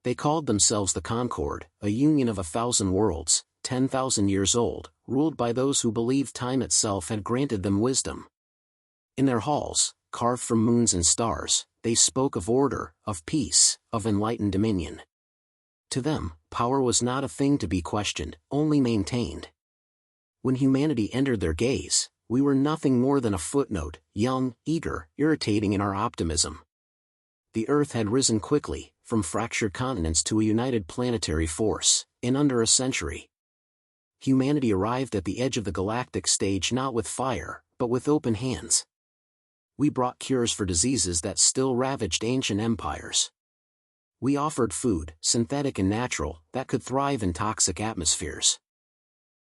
They called themselves the Concord, a union of 1,000 worlds, 10,000 years old, ruled by those who believed time itself had granted them wisdom. In their halls, carved from moons and stars, they spoke of order, of peace, of enlightened dominion. To them, power was not a thing to be questioned, only maintained. When humanity entered their gaze, we were nothing more than a footnote, young, eager, irritating in our optimism. The Earth had risen quickly, from fractured continents to a united planetary force, in under a century. Humanity arrived at the edge of the galactic stage not with fire, but with open hands. We brought cures for diseases that still ravaged ancient empires. We offered food, synthetic and natural, that could thrive in toxic atmospheres.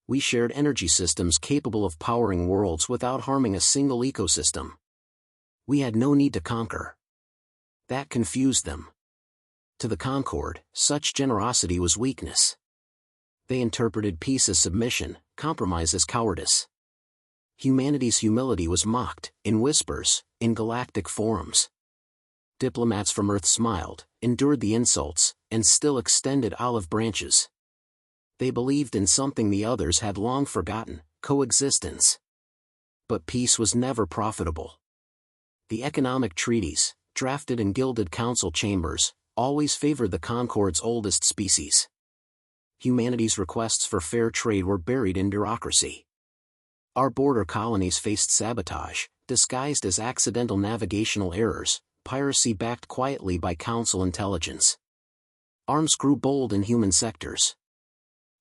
We shared energy systems capable of powering worlds without harming a single ecosystem. We had no need to conquer. That confused them. To the Concord, such generosity was weakness. They interpreted peace as submission, compromise as cowardice. Humanity's humility was mocked, in whispers, in galactic forums. Diplomats from Earth smiled, endured the insults, and still extended olive branches. They believed in something the others had long forgotten, coexistence. But peace was never profitable. The economic treaties, drafted in gilded council chambers, always favored the Concord's oldest species. Humanity's requests for fair trade were buried in bureaucracy. Our border colonies faced sabotage, disguised as accidental navigational errors, piracy backed quietly by council intelligence. Arms grew bold in human sectors.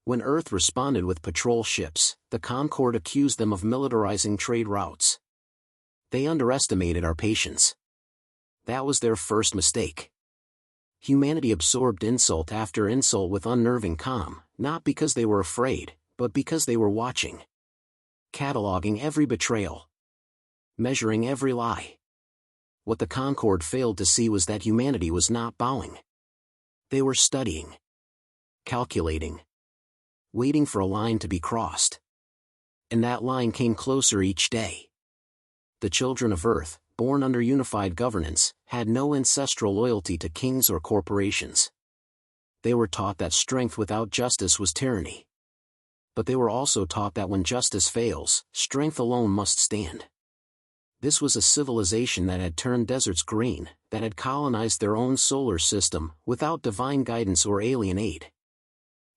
When Earth responded with patrol ships, the Concord accused them of militarizing trade routes. They underestimated our patience. That was their first mistake. Humanity absorbed insult after insult with unnerving calm, not because they were afraid, but because they were watching. Cataloging every betrayal. Measuring every lie. What the Concord failed to see was that humanity was not bowing. They were studying. Calculating. Waiting for a line to be crossed. And that line came closer each day. The children of Earth, born under unified governance, had no ancestral loyalty to kings or corporations. They were taught that strength without justice was tyranny. But they were also taught that when justice fails, strength alone must stand. This was a civilization that had turned deserts green, that had colonized their own solar system, without divine guidance or alien aid.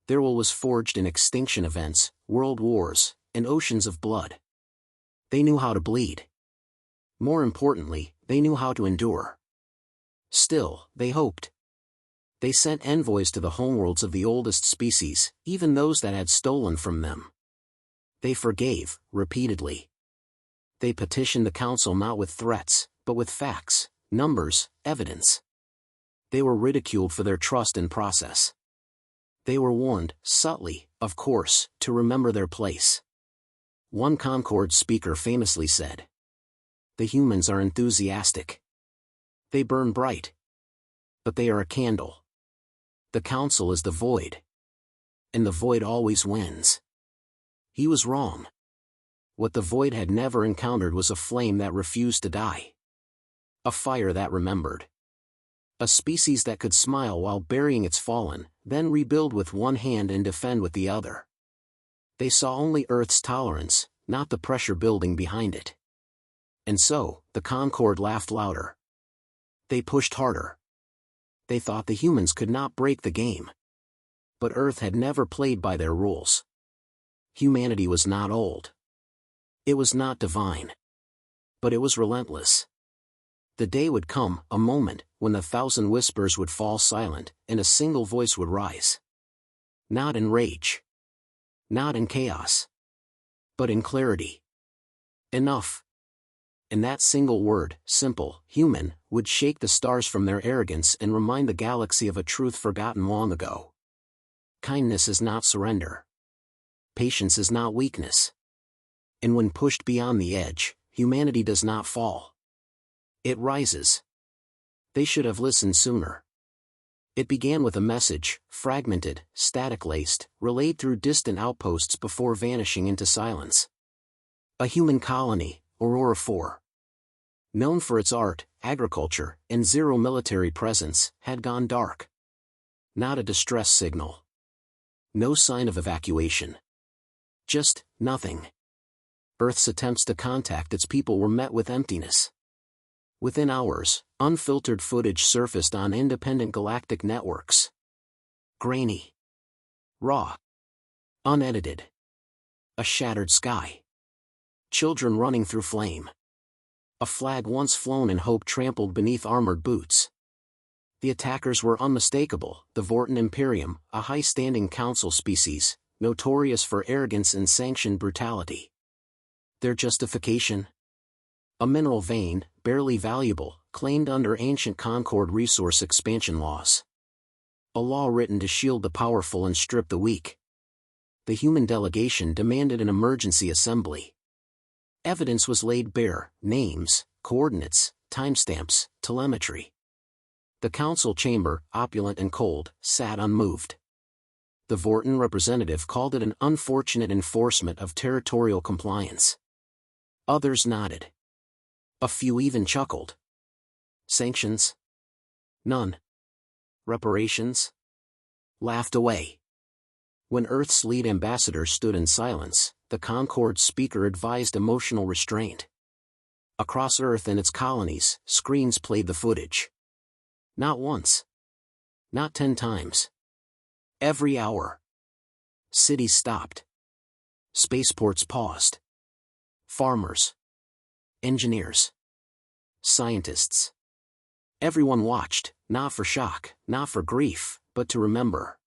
Their will was forged in extinction events, world wars, and oceans of blood. They knew how to bleed. More importantly, they knew how to endure. Still, they hoped. They sent envoys to the homeworlds of the oldest species, even those that had stolen from them. They forgave, repeatedly. They petitioned the council not with threats, but with facts, numbers, evidence. They were ridiculed for their trust in process. They were warned, subtly, of course, to remember their place. One Concord speaker famously said, "The humans are enthusiastic. They burn bright. But they are a candle. The council is the void. And the void always wins." He was wrong. What the void had never encountered was a flame that refused to die. A fire that remembered. A species that could smile while burying its fallen, then rebuild with one hand and defend with the other. They saw only Earth's tolerance, not the pressure building behind it. And so, the Concord laughed louder. They pushed harder. They thought the humans could not break the game. But Earth had never played by their rules. Humanity was not old. It was not divine. But it was relentless. The day would come, a moment, when the 1,000 whispers would fall silent, and a single voice would rise. Not in rage. Not in chaos. But in clarity. Enough. And that single word, simple, human, would shake the stars from their arrogance and remind the galaxy of a truth forgotten long ago. Kindness is not surrender. Patience is not weakness. And when pushed beyond the edge, humanity does not fall. It rises. They should have listened sooner. It began with a message, fragmented, static-laced, relayed through distant outposts before vanishing into silence. A human colony, Aurora 4. Known for its art, agriculture, and zero military presence, had gone dark. Not a distress signal. No sign of evacuation. Just nothing. Earth's attempts to contact its people were met with emptiness. Within hours, unfiltered footage surfaced on independent galactic networks. Grainy. Raw. Unedited. A shattered sky. Children running through flame. A flag once flown in hope trampled beneath armored boots. The attackers were unmistakable: the Vorten Imperium, a high-standing council species, notorious for arrogance and sanctioned brutality. Their justification? A mineral vein, barely valuable, claimed under ancient Concord resource expansion laws. A law written to shield the powerful and strip the weak. The human delegation demanded an emergency assembly. Evidence was laid bare: names, coordinates, timestamps, telemetry. The council chamber, opulent and cold, sat unmoved. The Vorten representative called it an unfortunate enforcement of territorial compliance. Others nodded. A few even chuckled. Sanctions? None. Reparations? Laughed away. When Earth's lead ambassador stood in silence, the Concord speaker advised emotional restraint. Across Earth and its colonies, screens played the footage. Not once. Not 10 times. Every hour. Cities stopped. Spaceports paused. Farmers. Engineers. Scientists. Everyone watched, not for shock, not for grief, but to remember.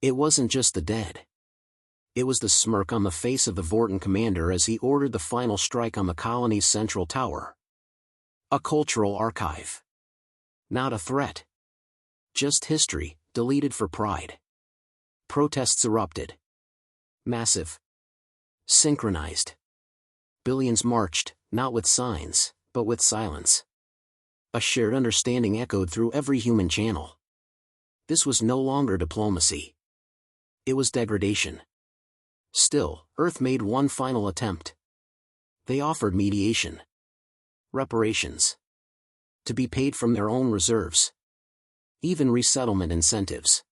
It wasn't just the dead. It was the smirk on the face of the Vorten commander as he ordered the final strike on the colony's central tower. A cultural archive. Not a threat. Just history, deleted for pride. Protests erupted. Massive. Synchronized. Billions marched, not with signs, but with silence. A shared understanding echoed through every human channel. This was no longer diplomacy. It was degradation. Still, Earth made one final attempt. They offered mediation. Reparations. To be paid from their own reserves. Even resettlement incentives.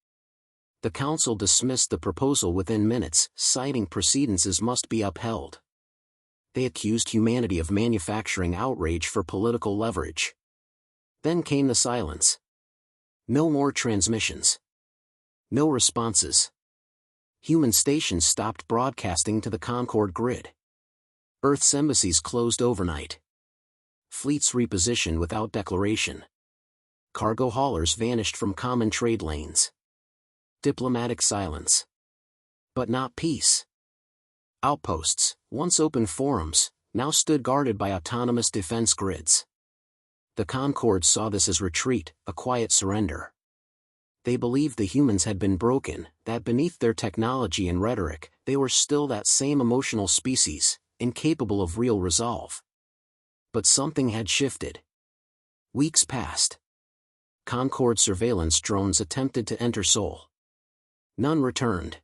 The Council dismissed the proposal within minutes, citing precedences must be upheld. They accused humanity of manufacturing outrage for political leverage. Then came the silence. No more transmissions. No responses. Human stations stopped broadcasting to the Concord grid. Earth's embassies closed overnight. Fleets repositioned without declaration. Cargo haulers vanished from common trade lanes. Diplomatic silence. But not peace. Outposts, once open forums, now stood guarded by autonomous defense grids. The Concord saw this as retreat, a quiet surrender. They believed the humans had been broken, that beneath their technology and rhetoric, they were still that same emotional species, incapable of real resolve. But something had shifted. Weeks passed. Concord surveillance drones attempted to enter Sol. None returned.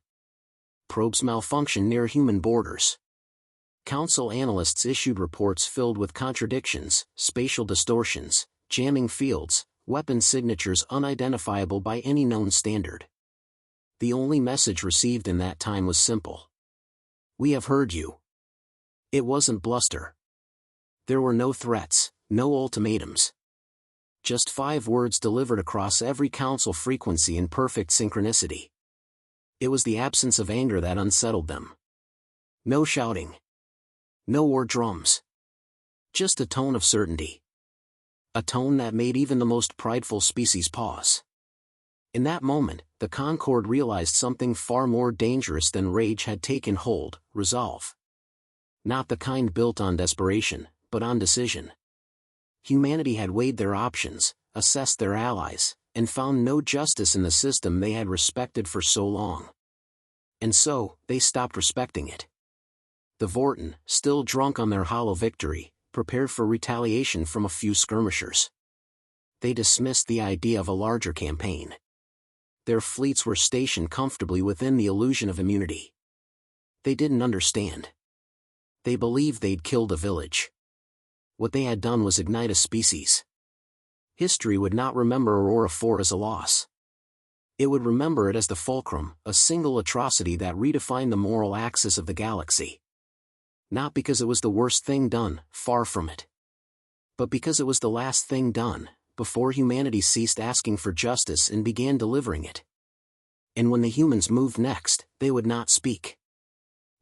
Probes malfunctioned near human borders. Council analysts issued reports filled with contradictions, spatial distortions, jamming fields, weapon signatures unidentifiable by any known standard. The only message received in that time was simple. We have heard you. It wasn't bluster. There were no threats, no ultimatums. Just 5 words delivered across every council frequency in perfect synchronicity. It was the absence of anger that unsettled them. No shouting. No war drums. Just a tone of certainty. A tone that made even the most prideful species pause. In that moment, the Concord realized something far more dangerous than rage had taken hold: resolve. Not the kind built on desperation, but on decision. Humanity had weighed their options, assessed their allies, and found no justice in the system they had respected for so long. And so, they stopped respecting it. The Vorten, still drunk on their hollow victory, prepared for retaliation from a few skirmishers. They dismissed the idea of a larger campaign. Their fleets were stationed comfortably within the illusion of immunity. They didn't understand. They believed they'd killed a village. What they had done was ignite a species. History would not remember Aurora 4 as a loss. It would remember it as the fulcrum, a single atrocity that redefined the moral axis of the galaxy. Not because it was the worst thing done, far from it. But because it was the last thing done, before humanity ceased asking for justice and began delivering it. And when the humans moved next, they would not speak.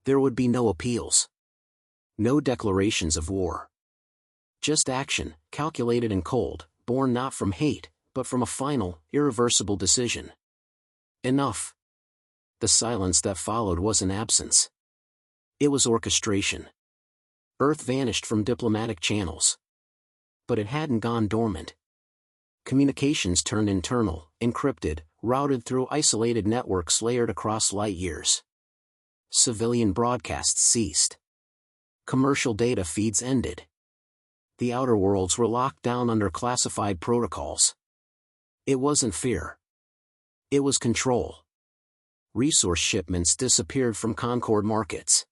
There would be no appeals. No declarations of war. Just action, calculated and cold, born not from hate, but from a final, irreversible decision. Enough. The silence that followed wasn't absence. It was orchestration. Earth vanished from diplomatic channels. But it hadn't gone dormant. Communications turned internal, encrypted, routed through isolated networks layered across light years. Civilian broadcasts ceased. Commercial data feeds ended. The outer worlds were locked down under classified protocols. It wasn't fear. It was control. Resource shipments disappeared from Concord markets.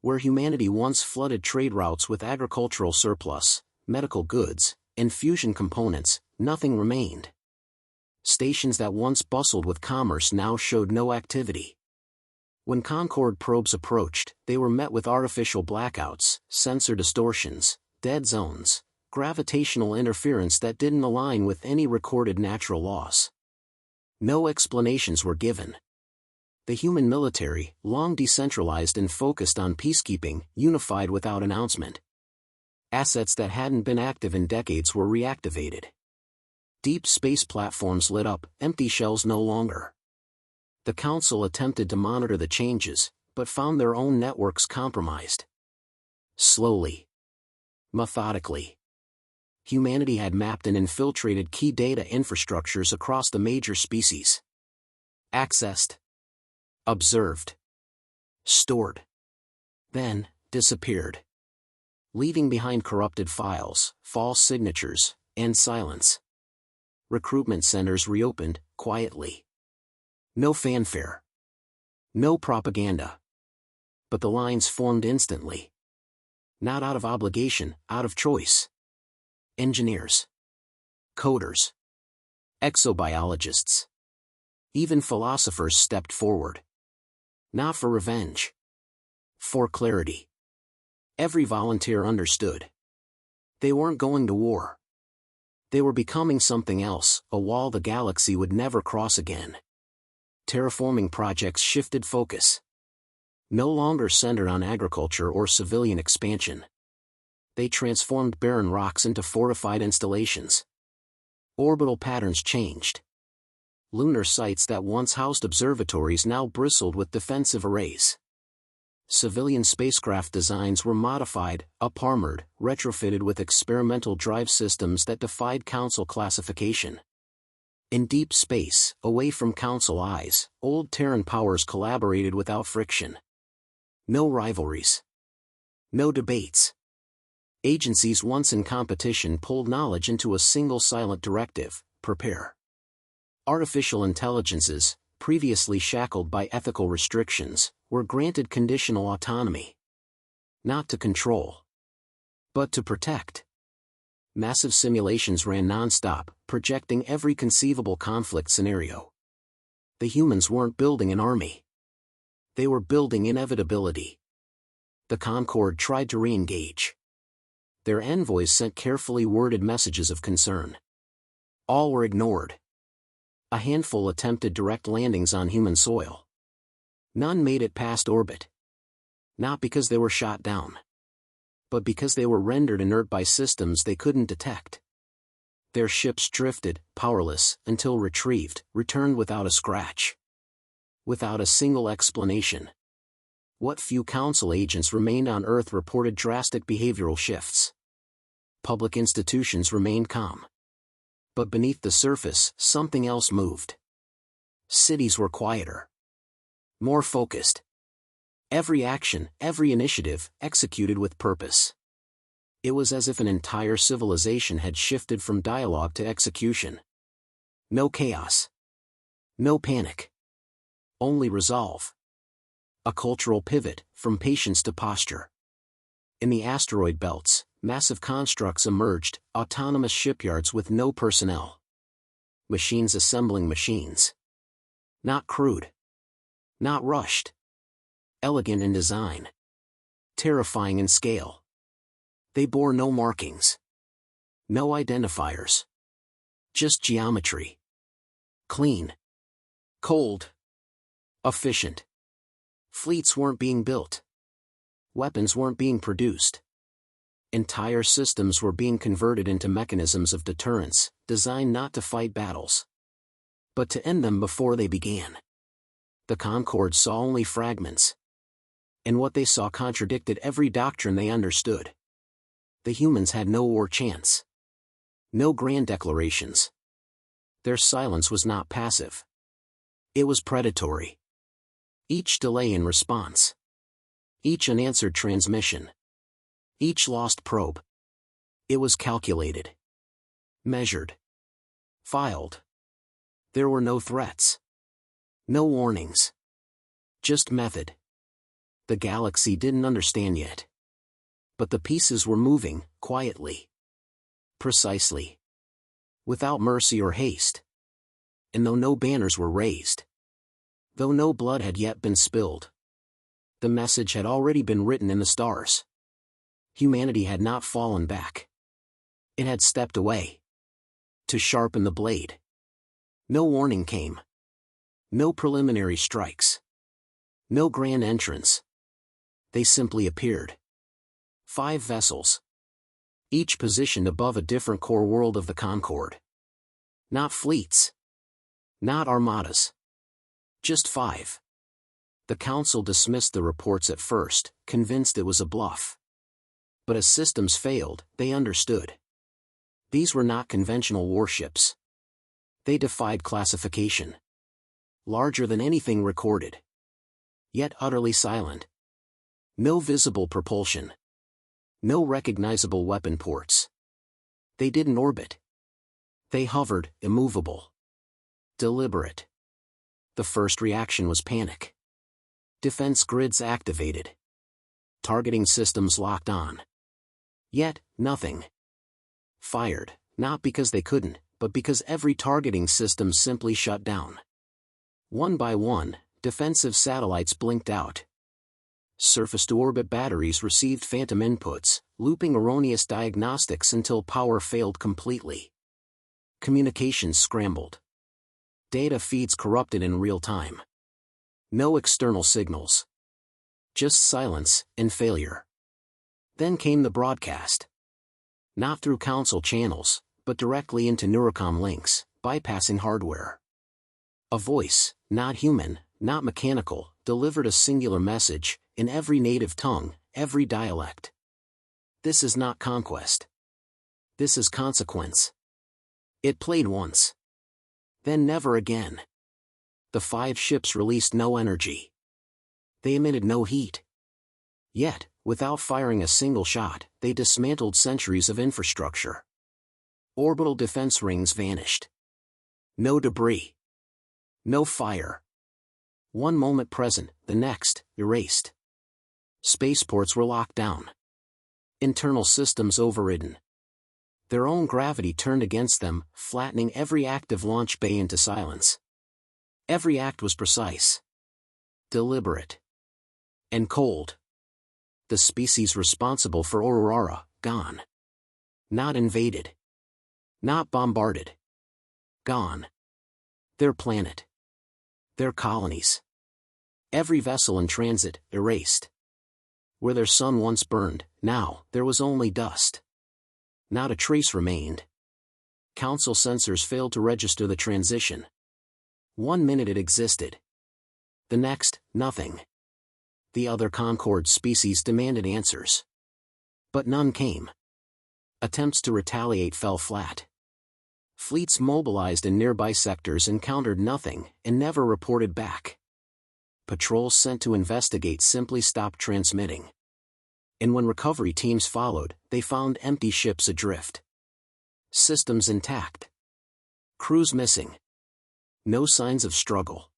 Where humanity once flooded trade routes with agricultural surplus, medical goods, and fusion components, nothing remained. Stations that once bustled with commerce now showed no activity. When Concord probes approached, they were met with artificial blackouts, sensor distortions, dead zones, gravitational interference that didn't align with any recorded natural laws. No explanations were given. The human military, long decentralized and focused on peacekeeping, unified without announcement. Assets that hadn't been active in decades were reactivated. Deep space platforms lit up, empty shells no longer. The Council attempted to monitor the changes, but found their own networks compromised. Slowly. Methodically. Humanity had mapped and infiltrated key data infrastructures across the major species. Accessed. Observed. Stored. Then, disappeared. Leaving behind corrupted files, false signatures, and silence. Recruitment centers reopened, quietly. No fanfare. No propaganda. But the lines formed instantly. Not out of obligation, out of choice. Engineers. Coders. Exobiologists. Even philosophers stepped forward. Not for revenge. For clarity. Every volunteer understood. They weren't going to war. They were becoming something else, a wall the galaxy would never cross again. Terraforming projects shifted focus. No longer centered on agriculture or civilian expansion. They transformed barren rocks into fortified installations. Orbital patterns changed. Lunar sites that once housed observatories now bristled with defensive arrays. Civilian spacecraft designs were modified, up-armored, retrofitted with experimental drive systems that defied Council classification. In deep space, away from Council eyes, old Terran powers collaborated without friction. No rivalries. No debates. Agencies once in competition pulled knowledge into a single silent directive: prepare. Artificial intelligences, previously shackled by ethical restrictions, were granted conditional autonomy. Not to control, but to protect. Massive simulations ran non-stop, projecting every conceivable conflict scenario. The humans weren't building an army. They were building inevitability. The Concord tried to re-engage. Their envoys sent carefully worded messages of concern. All were ignored. A handful attempted direct landings on human soil. None made it past orbit. Not because they were shot down, but because they were rendered inert by systems they couldn't detect. Their ships drifted, powerless, until retrieved, returned without a scratch. Without a single explanation. What few Council agents remained on Earth reported drastic behavioral shifts. Public institutions remained calm. But beneath the surface, something else moved. Cities were quieter. More focused. Every action, every initiative, executed with purpose. It was as if an entire civilization had shifted from dialogue to execution. No chaos. No panic. Only resolve. A cultural pivot, from patience to posture. In the asteroid belts, massive constructs emerged, autonomous shipyards with no personnel. Machines assembling machines. Not crude. Not rushed. Elegant in design. Terrifying in scale. They bore no markings. No identifiers. Just geometry. Clean. Cold. Efficient. Fleets weren't being built. Weapons weren't being produced. Entire systems were being converted into mechanisms of deterrence, designed not to fight battles, but to end them before they began. The Concorde saw only fragments. And what they saw contradicted every doctrine they understood. The humans had no war chance. No grand declarations. Their silence was not passive. It was predatory. Each delay in response. Each unanswered transmission. Each lost probe. It was calculated. Measured. Filed. There were no threats. No warnings. Just method. The galaxy didn't understand yet. But the pieces were moving, quietly. Precisely. Without mercy or haste. And though no banners were raised. Though no blood had yet been spilled. The message had already been written in the stars. Humanity had not fallen back. It had stepped away. To sharpen the blade. No warning came. No preliminary strikes. No grand entrance. They simply appeared. 5 vessels. Each positioned above a different core world of the Concorde. Not fleets. Not armadas. Just 5. The Council dismissed the reports at first, convinced it was a bluff. But as systems failed, they understood. These were not conventional warships. They defied classification. Larger than anything recorded. Yet utterly silent. No visible propulsion. No recognizable weapon ports. They didn't orbit. They hovered, immovable. Deliberate. The first reaction was panic. Defense grids activated. Targeting systems locked on. Yet, nothing. Fired, not because they couldn't, but because every targeting system simply shut down. One by one, defensive satellites blinked out. Surface-to-orbit batteries received phantom inputs, looping erroneous diagnostics until power failed completely. Communications scrambled. Data feeds corrupted in real time. No external signals. Just silence and failure. Then came the broadcast. Not through Council channels, but directly into Neurocom links, bypassing hardware. A voice, not human, not mechanical, delivered a singular message, in every native tongue, every dialect. This is not conquest. This is consequence. It played once. Then never again. The 5 ships released no energy. They emitted no heat. Yet, without firing a single shot, they dismantled centuries of infrastructure. Orbital defense rings vanished. No debris. No fire. One moment present, the next, erased. Spaceports were locked down. Internal systems overridden. Their own gravity turned against them, flattening every active launch bay into silence. Every act was precise. Deliberate. And cold. The species responsible for Aurora, gone. Not invaded. Not bombarded. Gone. Their planet. Their colonies. Every vessel in transit, erased. Where their sun once burned, now, there was only dust. Not a trace remained. Council sensors failed to register the transition. 1 minute it existed. The next, nothing. The other Concorde species demanded answers. But none came. Attempts to retaliate fell flat. Fleets mobilized in nearby sectors encountered nothing and never reported back. Patrols sent to investigate simply stopped transmitting. And when recovery teams followed, they found empty ships adrift. Systems intact. Crews missing. No signs of struggle.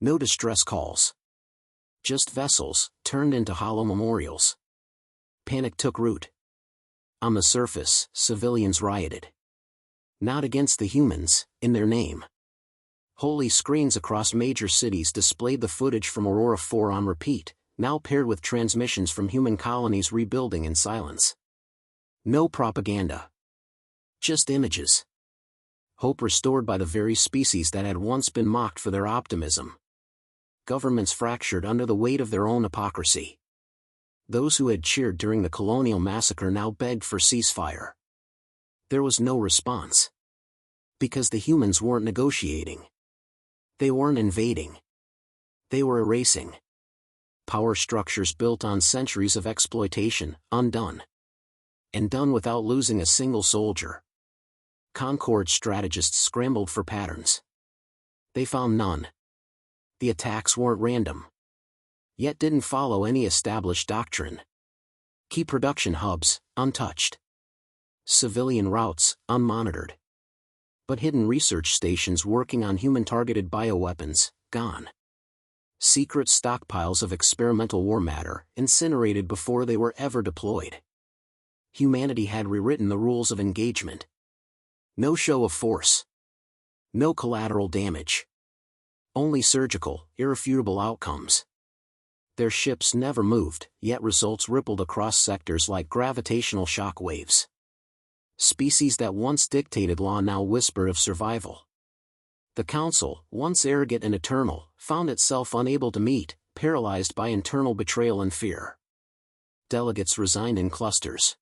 No distress calls. Just vessels, turned into hollow memorials. Panic took root. On the surface, civilians rioted. Not against the humans, in their name. Holy screens across major cities displayed the footage from Aurora 4 on repeat, now paired with transmissions from human colonies rebuilding in silence. No propaganda. Just images. Hope restored by the very species that had once been mocked for their optimism. Governments fractured under the weight of their own hypocrisy. Those who had cheered during the colonial massacre now begged for ceasefire. There was no response. Because the humans weren't negotiating. They weren't invading. They were erasing. Power structures built on centuries of exploitation, undone. And done without losing a single soldier. Concord strategists scrambled for patterns. They found none. The attacks weren't random. Yet didn't follow any established doctrine. Key production hubs, untouched. Civilian routes, unmonitored. But hidden research stations working on human-targeted bioweapons, gone. Secret stockpiles of experimental war matter, incinerated before they were ever deployed. Humanity had rewritten the rules of engagement. No show of force. No collateral damage. Only surgical, irrefutable outcomes. Their ships never moved, yet results rippled across sectors like gravitational shock waves. Species that once dictated law now whisper of survival. The Council, once arrogant and eternal, found itself unable to meet, paralyzed by internal betrayal and fear. Delegates resigned in clusters.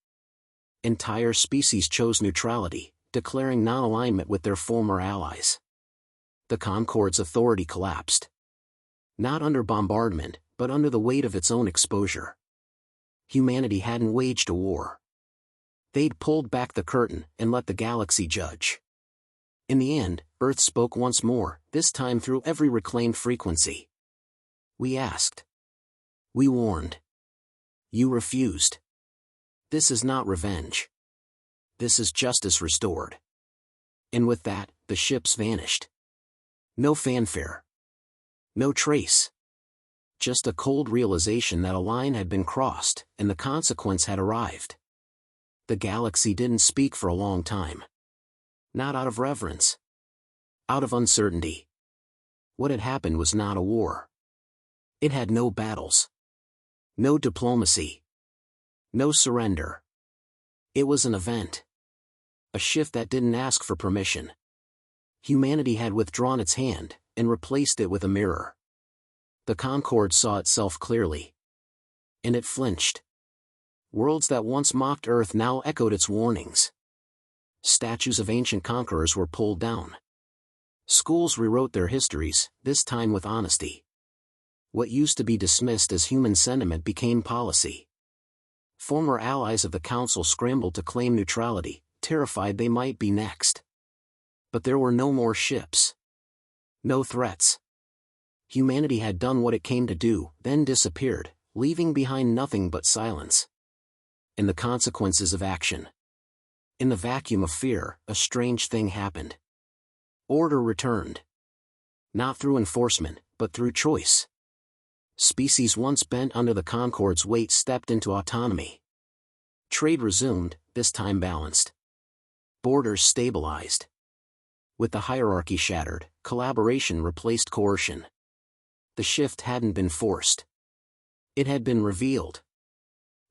Entire species chose neutrality, declaring non-alignment with their former allies. The Concord's authority collapsed. Not under bombardment, but under the weight of its own exposure. Humanity hadn't waged a war. They'd pulled back the curtain and let the galaxy judge. In the end, Earth spoke once more, this time through every reclaimed frequency. We asked. We warned. You refused. This is not revenge. This is justice restored. And with that, the ships vanished. No fanfare. No trace. Just a cold realization that a line had been crossed, and the consequence had arrived. The galaxy didn't speak for a long time. Not out of reverence. Out of uncertainty. What had happened was not a war. It had no battles. No diplomacy. No surrender. It was an event. A shift that didn't ask for permission. Humanity had withdrawn its hand, and replaced it with a mirror. The Concorde saw itself clearly. And it flinched. Worlds that once mocked Earth now echoed its warnings. Statues of ancient conquerors were pulled down. Schools rewrote their histories, this time with honesty. What used to be dismissed as human sentiment became policy. Former allies of the Council scrambled to claim neutrality, terrified they might be next. But there were no more ships. No threats. Humanity had done what it came to do, then disappeared, leaving behind nothing but silence. And the consequences of action. In the vacuum of fear, a strange thing happened. Order returned. Not through enforcement, but through choice. Species once bent under the Concorde's weight stepped into autonomy. Trade resumed, this time balanced. Borders stabilized. With the hierarchy shattered, collaboration replaced coercion. The shift hadn't been forced. It had been revealed.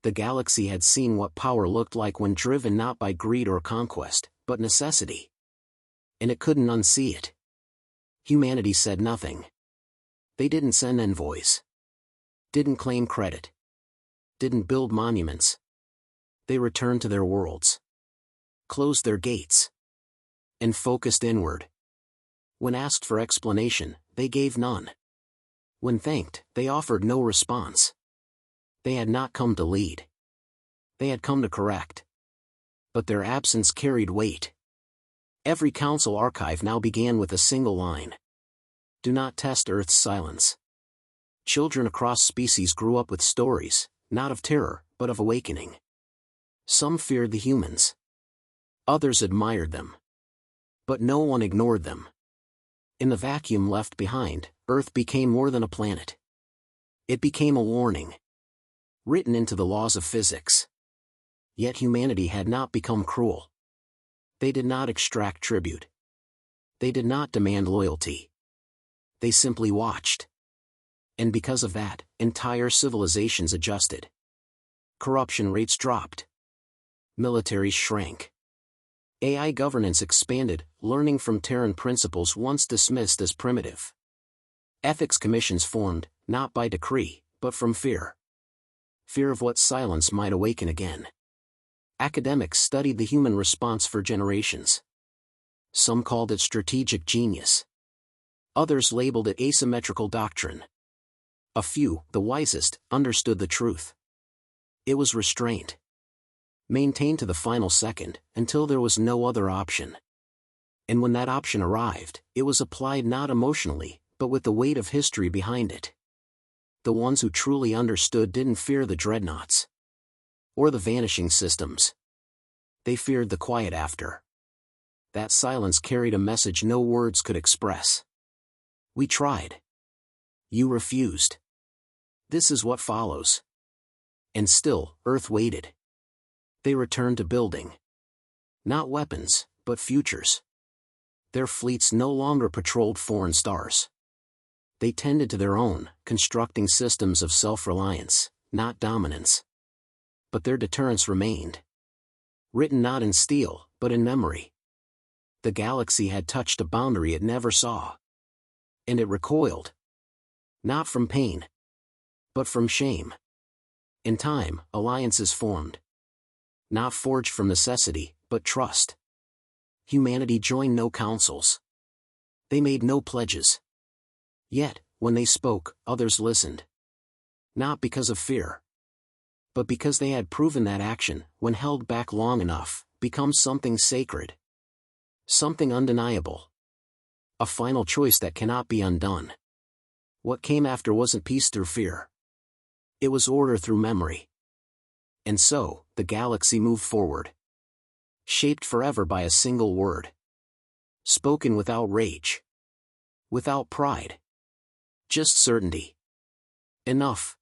The galaxy had seen what power looked like when driven not by greed or conquest, but necessity. And it couldn't unsee it. Humanity said nothing. They didn't send envoys. Didn't claim credit. Didn't build monuments. They returned to their worlds. Closed their gates. And focused inward. When asked for explanation, they gave none. When thanked, they offered no response. They had not come to lead. They had come to correct. But their absence carried weight. Every Council archive now began with a single line. Do not test Earth's silence. Children across species grew up with stories, not of terror, but of awakening. Some feared the humans. Others admired them. But no one ignored them. In the vacuum left behind, Earth became more than a planet. It became a warning. Written into the laws of physics. Yet humanity had not become cruel. They did not extract tribute. They did not demand loyalty. They simply watched. And because of that, entire civilizations adjusted. Corruption rates dropped. Militaries shrank. AI governance expanded, learning from Terran principles once dismissed as primitive. Ethics commissions formed, not by decree, but from fear. Fear of what silence might awaken again. Academics studied the human response for generations. Some called it strategic genius. Others labeled it asymmetrical doctrine. A few, the wisest, understood the truth. It was restraint. Maintained to the final second, until there was no other option. And when that option arrived, it was applied not emotionally, but with the weight of history behind it. The ones who truly understood didn't fear the dreadnoughts. Or the vanishing systems. They feared the quiet after. That silence carried a message no words could express. We tried. You refused. This is what follows. And still, Earth waited. They returned to building. Not weapons, but futures. Their fleets no longer patrolled foreign stars. They tended to their own, constructing systems of self-reliance, not dominance. But their deterrence remained. Written not in steel, but in memory. The galaxy had touched a boundary it never saw. And it recoiled. Not from pain, but from shame. In time, alliances formed. Not forged from necessity, but trust. Humanity joined no councils. They made no pledges. Yet, when they spoke, others listened. Not because of fear, but because they had proven that action, when held back long enough, becomes something sacred. Something undeniable. A final choice that cannot be undone. What came after wasn't peace through fear. It was order through memory. And so, the galaxy moved forward. Shaped forever by a single word. Spoken without rage. Without pride. Just certainty. Enough.